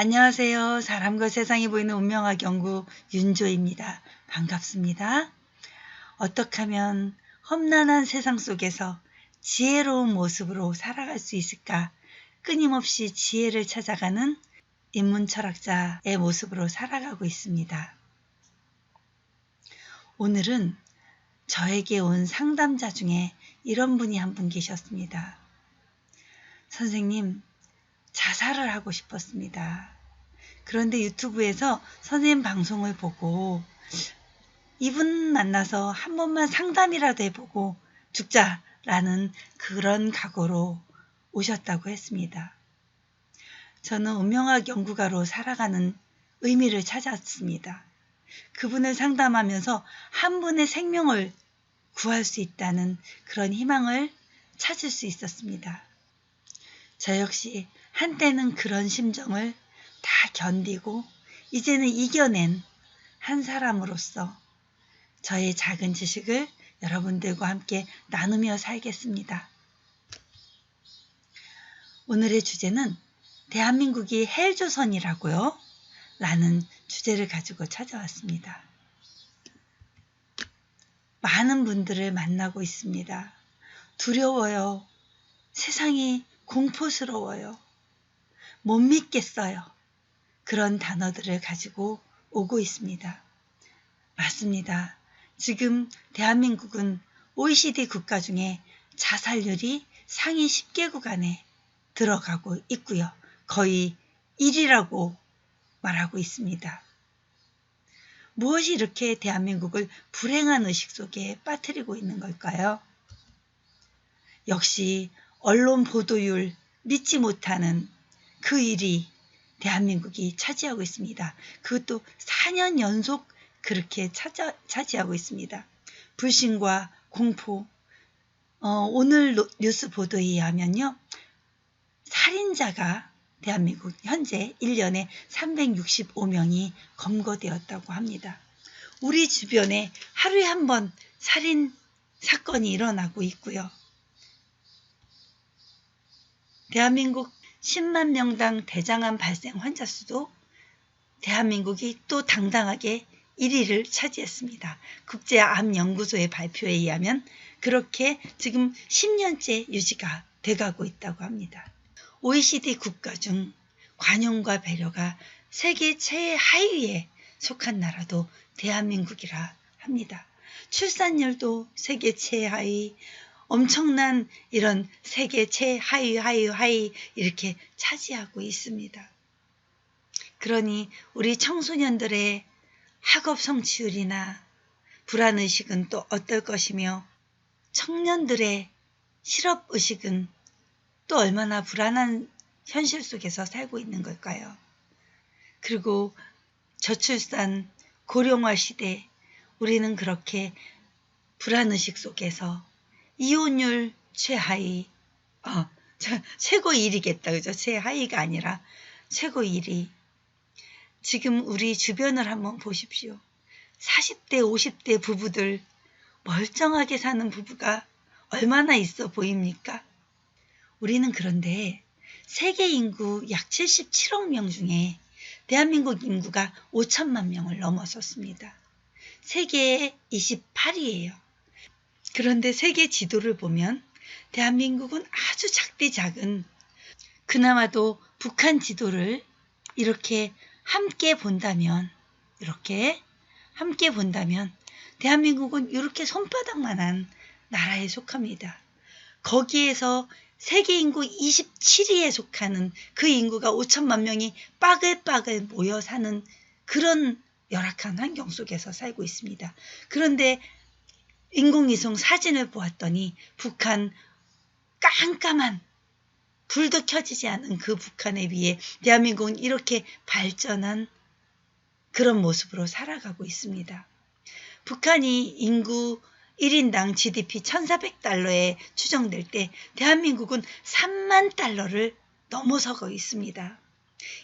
안녕하세요. 사람과 세상이 보이는 운명학 연구 윤조입니다. 반갑습니다. 어떻게 하면 험난한 세상 속에서 지혜로운 모습으로 살아갈 수 있을까? 끊임없이 지혜를 찾아가는 인문철학자의 모습으로 살아가고 있습니다. 오늘은 저에게 온 상담자 중에 이런 분이 한 분 계셨습니다. 선생님, 자살을 하고 싶었습니다. 그런데 유튜브에서 선생님 방송을 보고 이분 만나서 한 번만 상담이라도 해보고 죽자라는 그런 각오로 오셨다고 했습니다. 저는 운명학 연구가로 살아가는 의미를 찾았습니다. 그분을 상담하면서 한 분의 생명을 구할 수 있다는 그런 희망을 찾을 수 있었습니다. 저 역시 한때는 그런 심정을 다 견디고 이제는 이겨낸 한 사람으로서 저의 작은 지식을 여러분들과 함께 나누며 살겠습니다. 오늘의 주제는 대한민국이 헬조선이라고요? 라는 주제를 가지고 찾아왔습니다. 많은 분들을 만나고 있습니다. 두려워요. 세상이 공포스러워요. 못 믿겠어요. 그런 단어들을 가지고 오고 있습니다. 맞습니다. 지금 대한민국은 OECD 국가 중에 자살률이 상위 10개국 안에 들어가고 있고요. 거의 1위라고 말하고 있습니다. 무엇이 이렇게 대한민국을 불행한 의식 속에 빠뜨리고 있는 걸까요? 역시 언론 보도율 믿지 못하는 그 일이 대한민국이 차지하고 있습니다. 그것도 4년 연속 그렇게 차지하고 있습니다. 불신과 공포. 오늘 뉴스 보도에 의하면요. 살인자가 대한민국 현재 1년에 365명이 검거되었다고 합니다. 우리 주변에 하루에 한 번 살인 사건이 일어나고 있고요. 대한민국 10만 명당 대장암 발생 환자 수도 대한민국이 또 당당하게 1위를 차지했습니다. 국제암연구소의 발표에 의하면 그렇게 지금 10년째 유지가 돼가고 있다고 합니다. OECD 국가 중 관용과 배려가 세계 최하위에 속한 나라도 대한민국이라 합니다. 출산율도 세계 최하위, 엄청난 이런 세계 최하위 이렇게 차지하고 있습니다. 그러니 우리 청소년들의 학업 성취율이나 불안의식은 또 어떨 것이며 청년들의 실업의식은 또 얼마나 불안한 현실 속에서 살고 있는 걸까요? 그리고 저출산, 고령화 시대 우리는 그렇게 불안의식 속에서 이혼율 최하위, 최고 1위겠다. 그죠? 최하위가 아니라 최고 1위. 지금 우리 주변을 한번 보십시오. 40대, 50대 부부들 멀쩡하게 사는 부부가 얼마나 있어 보입니까? 우리는 그런데 세계 인구 약 77억 명 중에 대한민국 인구가 5천만 명을 넘어섰습니다. 세계의 28위예요. 그런데 세계 지도를 보면 대한민국은 아주 작디 작은, 그나마도 북한 지도를 이렇게 함께 본다면 대한민국은 이렇게 손바닥만한 나라에 속합니다. 거기에서 세계 인구 27위에 속하는 그 인구가 5천만 명이 빠글빠글 모여 사는 그런 열악한 환경 속에서 살고 있습니다. 그런데 인공위성 사진을 보았더니 북한 깜깜한 불도 켜지지 않은 그 북한에 비해 대한민국은 이렇게 발전한 그런 모습으로 살아가고 있습니다. 북한이 인구 1인당 GDP 1,400달러에 추정될 때 대한민국은 3만 달러를 넘어서고 있습니다.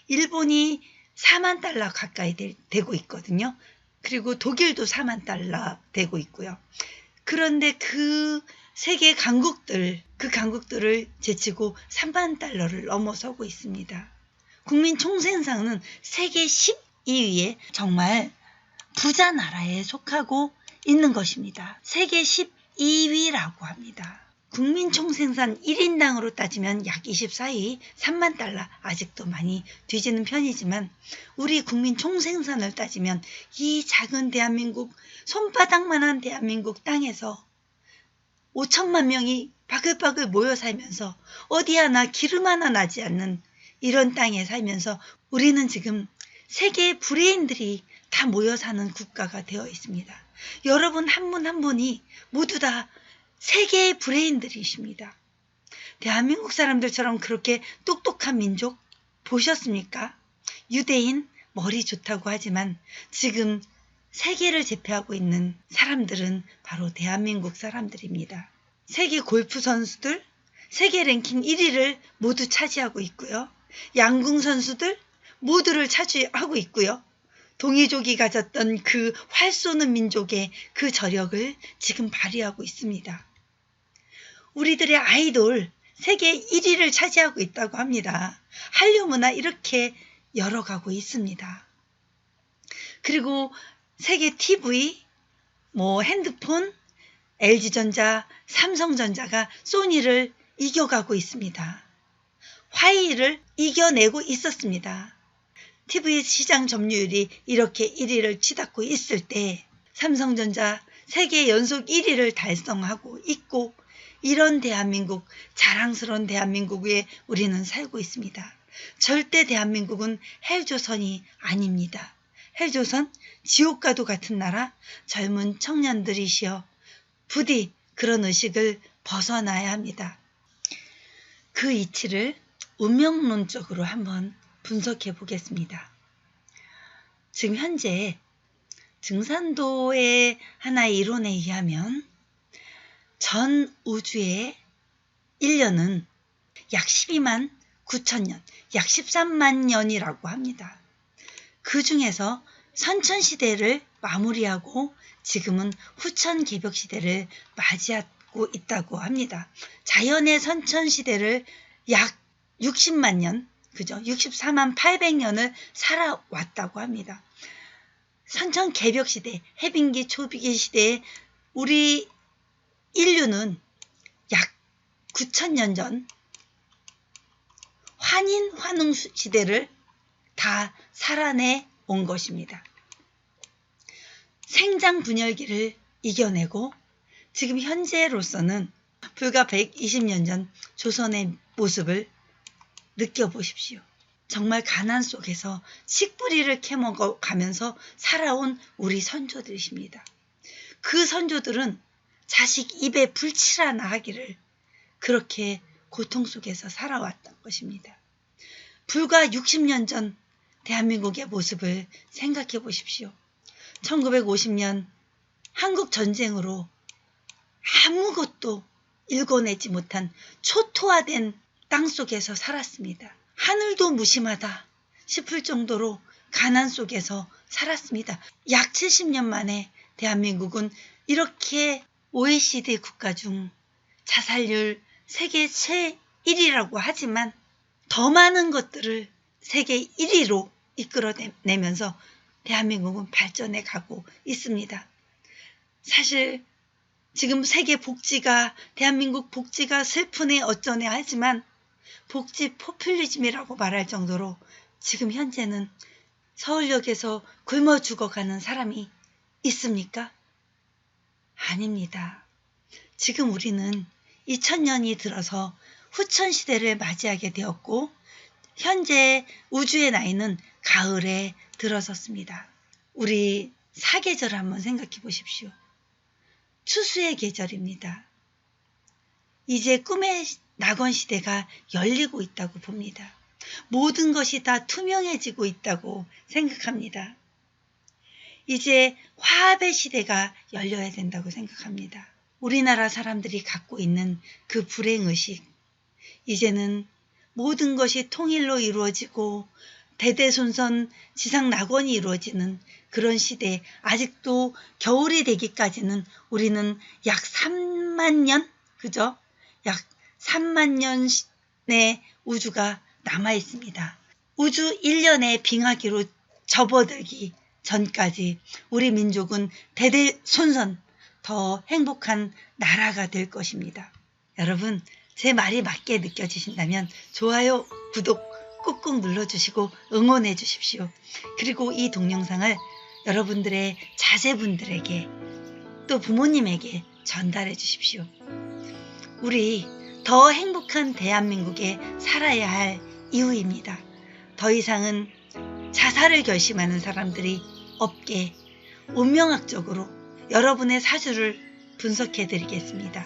일본이 4만 달러 가까이 되고 있거든요. 그리고 독일도 4만 달러 되고 있고요. 그런데 그 세계 강국들을 제치고 3만 달러를 넘어서고 있습니다. 국민 총생산은 세계 12위에 정말 부자 나라에 속하고 있는 것입니다. 세계 12위라고 합니다. 국민 총생산 1인당으로 따지면 약 24위, 3만 달러, 아직도 많이 뒤지는 편이지만 우리 국민 총생산을 따지면 이 작은 대한민국, 손바닥만한 대한민국 땅에서 5천만 명이 바글바글 모여 살면서 어디 하나 기름 하나 나지 않는 이런 땅에 살면서 우리는 지금 세계 브레인들이 다 모여 사는 국가가 되어 있습니다. 여러분 한 분 한 분이 모두 다 세계의 브레인들이십니다. 대한민국 사람들처럼 그렇게 똑똑한 민족 보셨습니까? 유대인 머리 좋다고 하지만 지금 세계를 제패하고 있는 사람들은 바로 대한민국 사람들입니다. 세계 골프 선수들 세계 랭킹 1위를 모두 차지하고 있고요. 양궁 선수들 모두를 차지하고 있고요. 동이족이 가졌던 그 활 쏘는 민족의 그 저력을 지금 발휘하고 있습니다. 우리들의 아이돌 세계 1위를 차지하고 있다고 합니다. 한류 문화 이렇게 열어가고 있습니다. 그리고 세계 TV, 핸드폰, LG전자, 삼성전자가 소니를 이겨가고 있습니다. 화웨이를 이겨내고 있었습니다. TV 시장 점유율이 이렇게 1위를 치닫고 있을 때 삼성전자 세계 연속 1위를 달성하고 있고 이런 대한민국, 자랑스러운 대한민국에 우리는 살고 있습니다. 절대 대한민국은 헬조선이 아닙니다. 헬조선, 지옥과도 같은 나라, 젊은 청년들이시여 부디 그런 의식을 벗어나야 합니다. 그 이치를 운명론적으로 한번 분석해 보겠습니다. 지금 현재 증산도의 하나의 이론에 의하면 전 우주의 1년은 약 12만 9천년, 약 13만 년이라고 합니다. 그 중에서 선천시대를 마무리하고 지금은 후천개벽시대를 맞이하고 있다고 합니다. 자연의 선천시대를 약 60만 년, 그죠? 64만 800년을 살아왔다고 합니다. 선천개벽시대, 해빙기, 초빙기 시대에 우리 인류는 약 9천년 전 환인, 환웅 시대를 다 살아내 온 것입니다. 생장분열기를 이겨내고 지금 현재로서는 불과 120년 전 조선의 모습을 느껴보십시오. 정말 가난 속에서 식뿌리를 캐먹어 가면서 살아온 우리 선조들이십니다. 그 선조들은 자식 입에 불칠하나 하기를 그렇게 고통 속에서 살아왔던 것입니다. 불과 60년 전 대한민국의 모습을 생각해 보십시오. 1950년 한국전쟁으로 아무것도 일궈내지 못한 초토화된 땅속에서 살았습니다. 하늘도 무심하다 싶을 정도로 가난 속에서 살았습니다. 약 70년 만에 대한민국은 이렇게 OECD 국가 중 자살률 세계 최1위라고 하지만 더 많은 것들을 세계 1위로 이끌어내면서 대한민국은 발전해 가고 있습니다. 사실 지금 세계 복지가 대한민국 복지가 슬프네 어쩌네 하지만 복지 포퓰리즘이라고 말할 정도로 지금 현재는 서울역에서 굶어 죽어가는 사람이 있습니까? 아닙니다. 지금 우리는 2000년이 들어서 후천시대를 맞이하게 되었고 현재 우주의 나이는 가을에 들어섰습니다. 우리 사계절 한번 생각해 보십시오. 추수의 계절입니다. 이제 꿈의 낙원 시대가 열리고 있다고 봅니다. 모든 것이 다 투명해지고 있다고 생각합니다. 이제 화합의 시대가 열려야 된다고 생각합니다. 우리나라 사람들이 갖고 있는 그 불행의식, 이제는 모든 것이 통일로 이루어지고 대대손손 지상낙원이 이루어지는 그런 시대에 아직도 겨울이 되기까지는 우리는 약 3만 년, 그죠? 약 3만 년의 우주가 남아 있습니다. 우주 1년의 빙하기로 접어들기 전까지 우리 민족은 대대손손 더 행복한 나라가 될 것입니다. 여러분, 제 말이 맞게 느껴지신다면 좋아요, 구독 꾹꾹 눌러주시고 응원해 주십시오. 그리고 이 동영상을 여러분들의 자제분들에게 또 부모님에게 전달해 주십시오. 우리 더 행복한 대한민국에 살아야 할 이유입니다. 더 이상은 자살을 결심하는 사람들이 없게 운명학적으로 여러분의 사주를 분석해 드리겠습니다.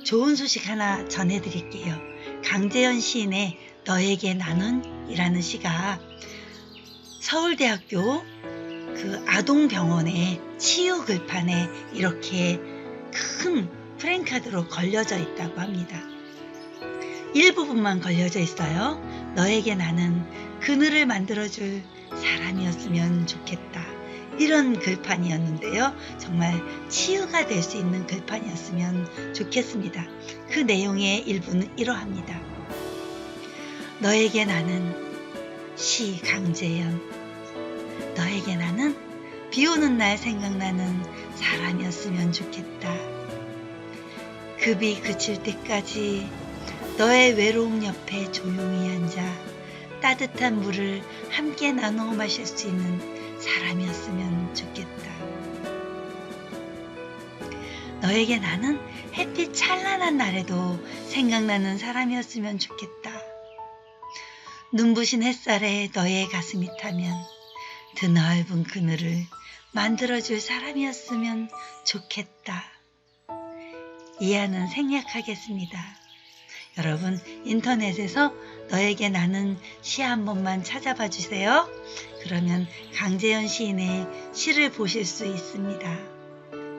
좋은 소식 하나 전해드릴게요. 강재현 시인의 너에게 나는 이라는 시가 서울대학교 그 아동병원의 치유 글판에 이렇게 큰 프랜카드로 걸려져 있다고 합니다. 일부분만 걸려져 있어요. 너에게 나는 그늘을 만들어줄 사람이었으면 좋겠다. 이런 글판이었는데요. 정말 치유가 될 수 있는 글판이었으면 좋겠습니다. 그 내용의 일부는 이러합니다. 너에게 나는 시 강재현. 너에게 나는 비오는 날 생각나는 사람이었으면 좋겠다. 급이 그칠 때까지 너의 외로움 옆에 조용히 앉아 따뜻한 물을 함께 나누어 마실 수 있는 사람이었으면 좋겠다. 너에게 나는 햇빛 찬란한 날에도 생각나는 사람이었으면 좋겠다. 눈부신 햇살에 너의 가슴이 타면 드넓은 그늘을 만들어줄 사람이었으면 좋겠다. 이하는 생략하겠습니다. 여러분, 인터넷에서 너에게 나는 시 한 번만 찾아봐 주세요. 그러면 강재현 시인의 시를 보실 수 있습니다.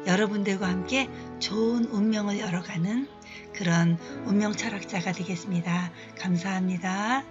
여러분들과 함께 좋은 운명을 열어가는 그런 운명 철학자가 되겠습니다. 감사합니다.